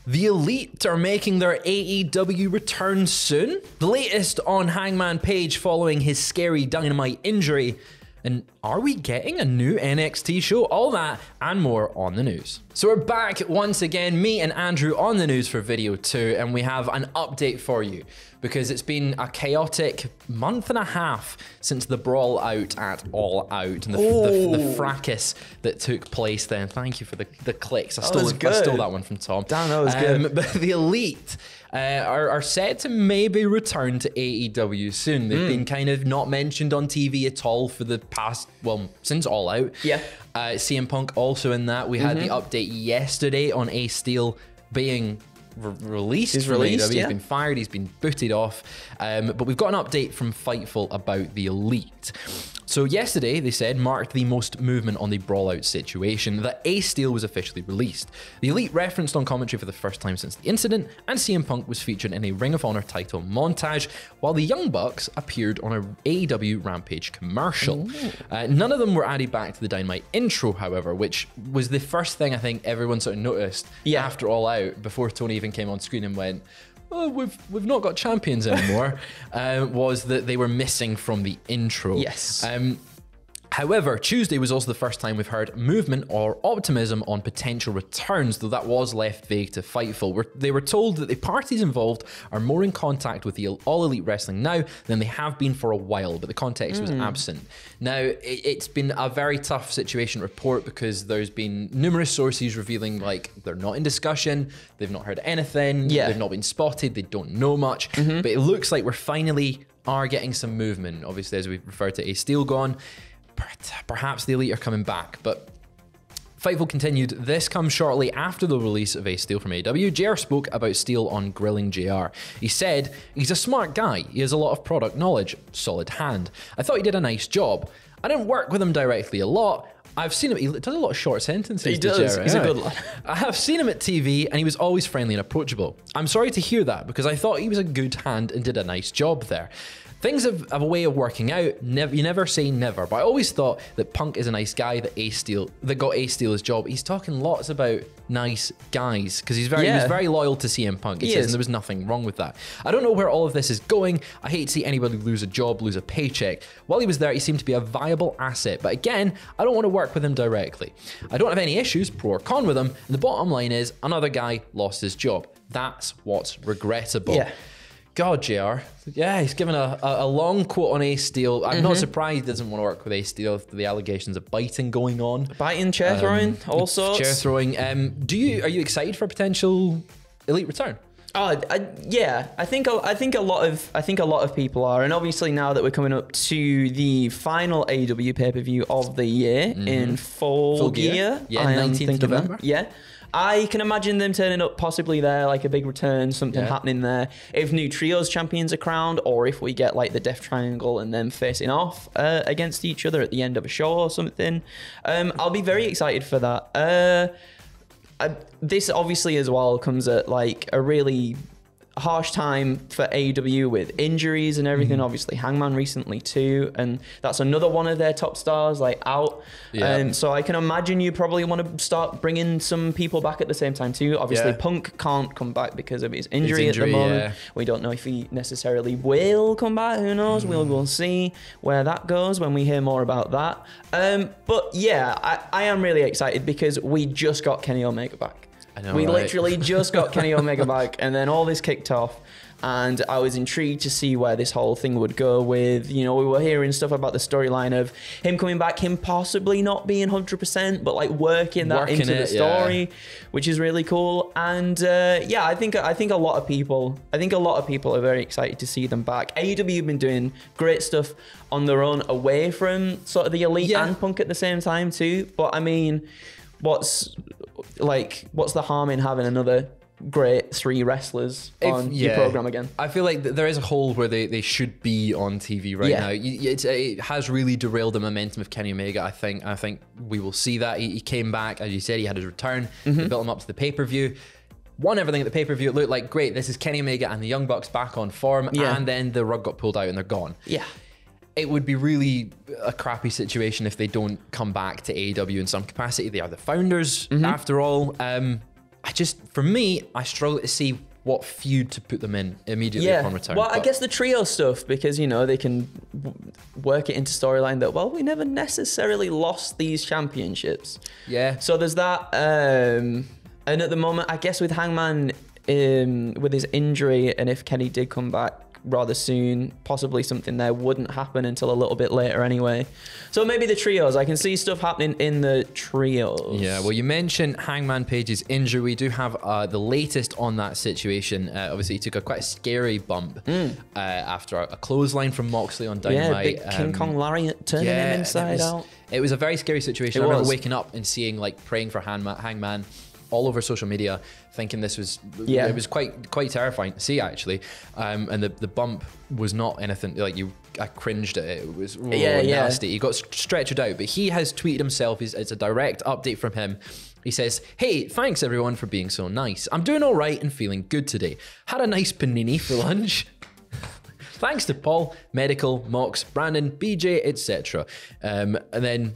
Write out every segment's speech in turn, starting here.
The Elite are making their AEW return soon. The latest on Hangman Page following his scary Dynamite injury. And are we getting a new NXT show? All that and more on the news. So we're back once again, me and Andrew on the news for video 2, and we have an update for you because it's been a chaotic month and a half since the brawl out at All Out and the fracas that took place then. Thank you for the clicks. I stole that one from Tom. Damn, that was good. But the Elite are set to maybe return to AEW soon. They've been kind of not mentioned on TV at all for the past, well, since All Out. Yeah. CM Punk also in that. We had the update yesterday on Ace Steel being released. He's released, AEW. yeah. He's been fired, he's been booted off. But we've got an update from Fightful about the Elite. So yesterday, they said, marked the most movement on the brawl out situation, that Ace Steel was officially released. The Elite referenced on commentary for the first time since the incident, and CM Punk was featured in a Ring of Honor title montage, while the Young Bucks appeared on a AEW Rampage commercial. None of them were added back to the Dynamite intro, however, which was the first thing I think everyone sort of noticed after All Out, before Tony even came on screen and went, oh, we've not got champions anymore, was that they were missing from the intro. Yes. However, Tuesday was also the first time we've heard movement or optimism on potential returns, though that was left vague to Fightful. They were told that the parties involved are more in contact with the All Elite Wrestling now than they have been for a while, but the context was absent. Now, it's been a very tough situation to report because there's been numerous sources revealing like they're not in discussion, they've not heard anything, they've not been spotted, they don't know much, but it looks like we're finally are getting some movement. Obviously, as we referred to, Ace Steel gone. Perhaps the Elite are coming back, but Fightful continued, this comes shortly after the release of Ace Steel from AEW. JR spoke about Steel on Grilling JR. He said, he's a smart guy, he has a lot of product knowledge, solid hand. I thought he did a nice job. I didn't work with him directly a lot. I've seen him, he does a lot of short sentences. He does, he's a good lad. I have seen him at TV and he was always friendly and approachable. I'm sorry to hear that because I thought he was a good hand and did a nice job there. Things have a way of working out. You never say never, but I always thought that Punk is a nice guy that got Ace Steel his job. He's talking lots about nice guys because he was very loyal to CM Punk. He says, and there was nothing wrong with that. I don't know where all of this is going. I hate to see anybody lose a job, lose a paycheck. While he was there, he seemed to be a viable asset. But again, I don't want to work with him directly. I don't have any issues, pro or con, with him. And the bottom line is, another guy lost his job. That's what's regrettable. Yeah. God, JR. Yeah, he's given a long quote on Ace Steel. I'm not surprised he doesn't want to work with Ace Steel after the allegations of biting going on. Biting, chair throwing, all sorts. Chair throwing. Are you excited for a potential Elite return? Yeah, I think a lot of people are, and obviously now that we're coming up to the final AEW pay-per-view of the year in full gear. Yeah, 19th November. Yeah. I can imagine them turning up possibly there, like a big return, something happening there. If new trios champions are crowned, or if we get like the Death Triangle and them facing off against each other at the end of a show or something. I'll be very excited for that. This obviously as well comes at like a really harsh time for AEW with injuries and everything. Obviously Hangman recently too, and that's another one of their top stars like out. So I can imagine you probably want to start bringing some people back at the same time too. Obviously Punk can't come back because of his injury at the moment. We don't know if he necessarily will come back. Who knows? We'll see where that goes when we hear more about that. But yeah, I am really excited because we just got Kenny Omega back. We literally just got Kenny Omega back, and then all this kicked off, and I was intrigued to see where this whole thing would go with, we were hearing stuff about the storyline of him coming back, him possibly not being 100%, but like working into the story, which is really cool. And I think a lot of people are very excited to see them back. AEW have been doing great stuff on their own away from sort of the Elite and Punk at the same time too. But I mean, what's the harm in having another great 3 wrestlers on your program again? I feel like there is a hole where they should be on TV right now. It has really derailed the momentum of Kenny Omega. I think we will see that. He came back, as you said, he had his return. They built him up to the pay-per-view. Won everything at the pay-per-view. It looked like, great, this is Kenny Omega and the Young Bucks back on form. And then the rug got pulled out and they're gone. It would be really a crappy situation if they don't come back to AEW in some capacity. They are the founders, after all. for me, I struggle to see what feud to put them in immediately upon return. Well, I guess the trio stuff, because, you know, they can work it into storyline that, well, we never necessarily lost these championships. Yeah. So there's that. And at the moment, I guess with Hangman, with his injury, and if Kenny did come back rather soon, possibly something there wouldn't happen until a little bit later anyway. So maybe the trios, I can see stuff happening in the trios. Yeah, well, you mentioned Hangman Page's injury. We do have the latest on that situation. Obviously, he took a quite scary bump after a clothesline from Moxley on Dynamite. Yeah, big King Kong lariat turning him inside out. It was a very scary situation. I remember waking up and seeing, like, praying for Hangman all over social media, thinking this was, it was quite terrifying to see, actually. And the bump was not anything, like, I cringed at it. It was nasty. He got stretchered out, but he has tweeted himself. It's a direct update from him. He says, "Hey, thanks everyone for being so nice. I'm doing all right and feeling good today. Had a nice panini for lunch. Thanks to Paul, Medical, Mox, Brandon, BJ, etc." And then,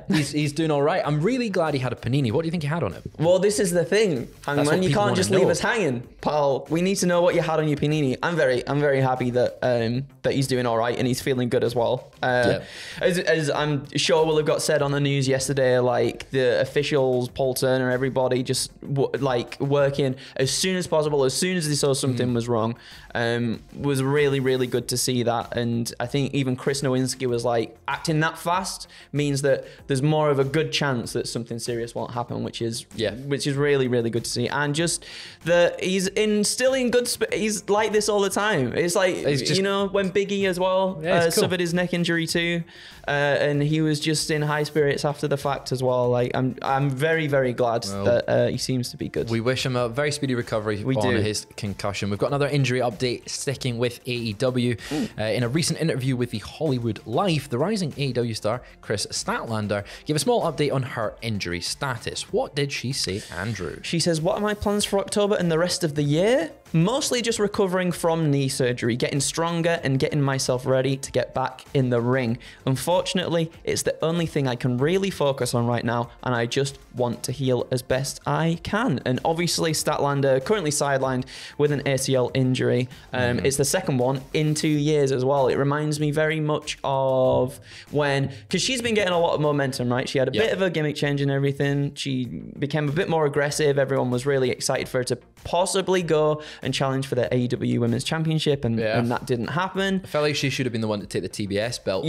he's doing all right. I'm really glad he had a panini. What do you think he had on it? Well, this is the thing, Hangman. You can't just leave us hanging, pal. We need to know what you had on your panini. I'm very happy that that he's doing all right and he's feeling good as well. As I'm sure will have got said on the news yesterday, like the officials, Paul Turner, everybody just working as soon as possible, as soon as they saw something was wrong. Was really, really good to see that. And I think even Chris Nowinski was like, acting that fast means that there's more of a good chance that something serious won't happen, which is really, really good to see. And just that he's still in good he's like this all the time. It's like, you know, when Big E as well suffered his neck injury too, and he was just in high spirits after the fact as well. Like, I'm very, very glad that he seems to be good. We wish him a very speedy recovery on his concussion. We've got another injury update sticking with AEW. In a recent interview with the Hollywood Life, the rising AEW star Chris Statlander gave a small update on her injury status. What did she say, Andrew? She says, "What are my plans for October and the rest of the year? Mostly just recovering from knee surgery, getting stronger and getting myself ready to get back in the ring. Unfortunately, it's the only thing I can really focus on right now, and I just want to heal as best I can." And obviously, Statlander currently sidelined with an ACL injury. It's the second one in 2 years as well. It reminds me very much of because she's been getting a lot of momentum, right? She had a bit of a gimmick change and everything. She became a bit more aggressive. Everyone was really excited for her to possibly go and challenge for the AEW Women's Championship, and that didn't happen. I felt like she should have been the one to take the TBS belt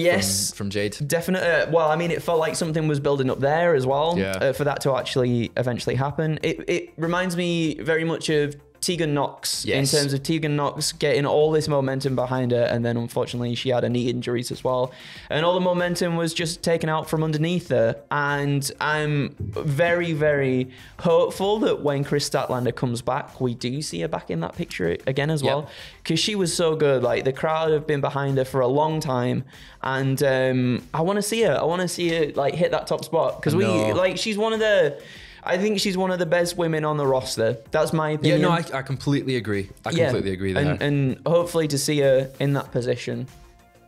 from Jade. Definitely. Well, I mean, it felt like something was building up there as well for that to actually eventually happen. It reminds me very much of Tegan Nox, in terms of Tegan Nox getting all this momentum behind her, and then unfortunately she had her knee injuries as well, and all the momentum was just taken out from underneath her. And I'm very, very hopeful that when Chris Statlander comes back, we do see her back in that picture again as well, because she was so good. Like, the crowd have been behind her for a long time, and I want to see her. I want to see her like hit that top spot, because she's one of the. I think she's one of the best women on the roster. That's my opinion. Yeah, no, I completely agree. I completely agree there. And hopefully to see her in that position,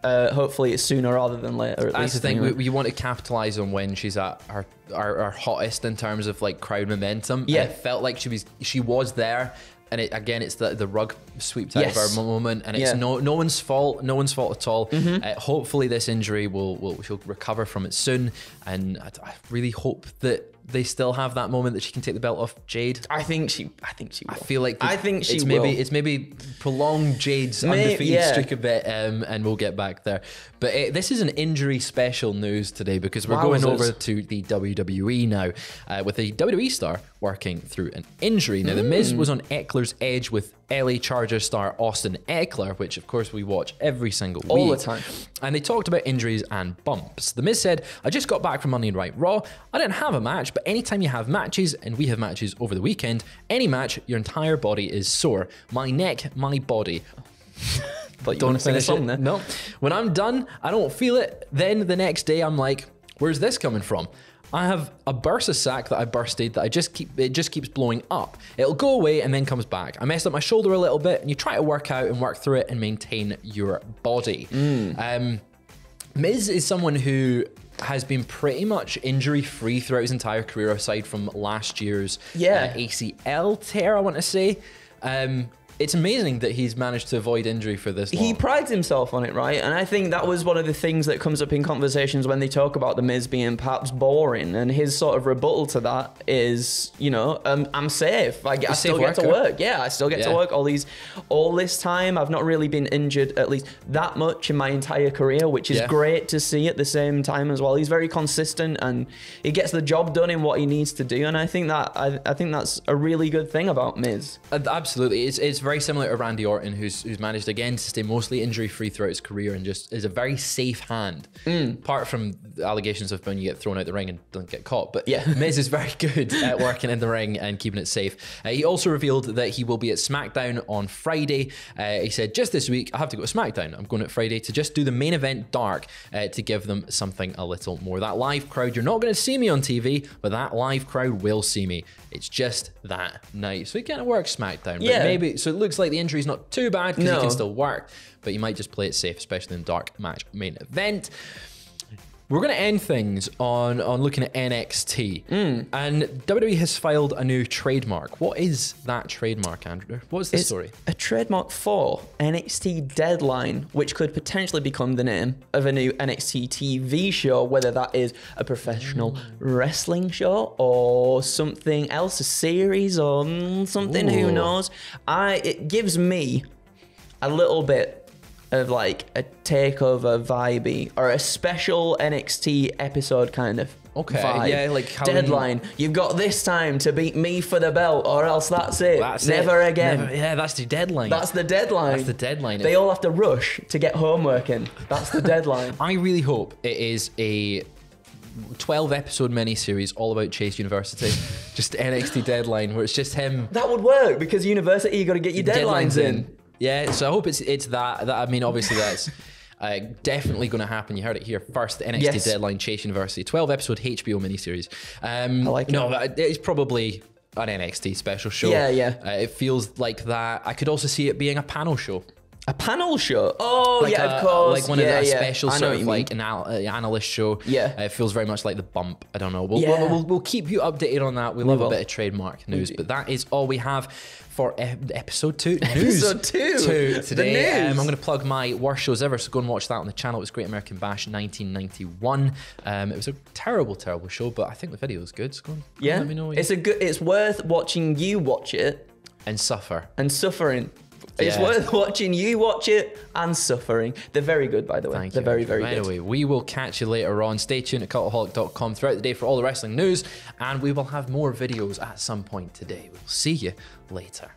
hopefully it's sooner rather than later. That's the thing. Anyway. We want to capitalize on when she's at our hottest in terms of like crowd momentum. Yeah, and it felt like she was there. And it's the rug sweep type of our moment, and it's no one's fault, at all. Hopefully this injury she'll recover from it soon, and I really hope that they still have that moment that she can take the belt off Jade. I think she will. I feel like it's maybe prolong Jade's undefeated streak a bit, and we'll get back there. But this is an injury special news today, because we're going over to the WWE now, with a WWE star working through an injury. Now, The Miz was on Eckler's Edge with LA Chargers star Austin Eckler, which of course we watch every single week. All the time. And they talked about injuries and bumps. The Miz said, "I just got back from Monday Night Raw. I didn't have a match, but anytime you have matches, and we have matches over the weekend, any match, your entire body is sore. My neck, my body." But don't sing a song there. No. "When I'm done, I don't feel it. Then the next day, I'm like, where's this coming from? I have a bursa sac that I bursted that it just keeps blowing up. It'll go away and then comes back. I messed up my shoulder a little bit, and you try to work out and work through it and maintain your body." Miz is someone who has been pretty much injury-free throughout his entire career, aside from last year's ACL tear, I want to say. It's amazing that he's managed to avoid injury for this long. He prides himself on it, right? And I think that was one of the things that comes up in conversations when they talk about The Miz being perhaps boring. And his sort of rebuttal to that is, you know, I'm safe. I still get to work. Yeah, I still get to work all this time. I've not really been injured at least that much in my entire career, which is great to see at the same time as well. He's very consistent and he gets the job done in what he needs to do. And I think that I think that's a really good thing about Miz. Absolutely. It's very similar to Randy Orton, who's managed again to stay mostly injury-free throughout his career and just is a very safe hand. Apart from the allegations of when you get thrown out the ring and don't get caught. But Miz is very good at working in the ring and keeping it safe. He also revealed that he will be at SmackDown on Friday. He said, just this week, I have to go to SmackDown. I'm going at Friday to just do the main event dark to give them something a little more. That live crowd, you're not going to see me on TV, but that live crowd will see me. It's just that night. So he kind of works SmackDown. But maybe, so it looks like the injury's not too bad because he can still work, but you might just play it safe, especially in dark match main event. We're going to end things on looking at NXT. And WWE has filed a new trademark. What is that trademark, Andrew? What's the story? A trademark for NXT Deadline, which could potentially become the name of a new NXT TV show, whether that is a professional wrestling show or something else, a series or something, who knows. It gives me a little bit of like a takeover vibey or a special NXT episode kind of vibe. Yeah, like Deadline. You've got this time to beat me for the belt, or else that's it. Never again. That's the deadline. That's the deadline. That's the deadline. They all have to rush to get homework in. That's the deadline. I really hope it is a 12-episode miniseries all about Chase University. Just NXT Deadline, where it's just him. That would work because University, you got to get your deadlines in. Yeah, so I hope it's that. I mean, obviously that's definitely going to happen. You heard it here first. NXT Deadline, Chase University, 12-episode HBO miniseries. I like it. No, it's probably an NXT special show. Yeah. It feels like that. I could also see it being a panel show. A panel show? Oh, like of course. Like one of the special sort of like an analyst show. Yeah. It feels very much like The Bump. I don't know. We'll keep you updated on that. We love a bit of trademark news. But that is all we have for episode 2 news. Episode 2 today. I'm going to plug my worst shows ever, so go and watch that on the channel. It was Great American Bash 1991. It was a terrible show, but I think the video was good. So go and let me know. It's worth watching you watch it and suffer and suffering. It's worth watching you watch it and suffering. They're very good, by the way. They're very, very good. Anyway, we will catch you later on. Stay tuned at cultaholic.com throughout the day for all the wrestling news, and we will have more videos at some point today. We'll see you later.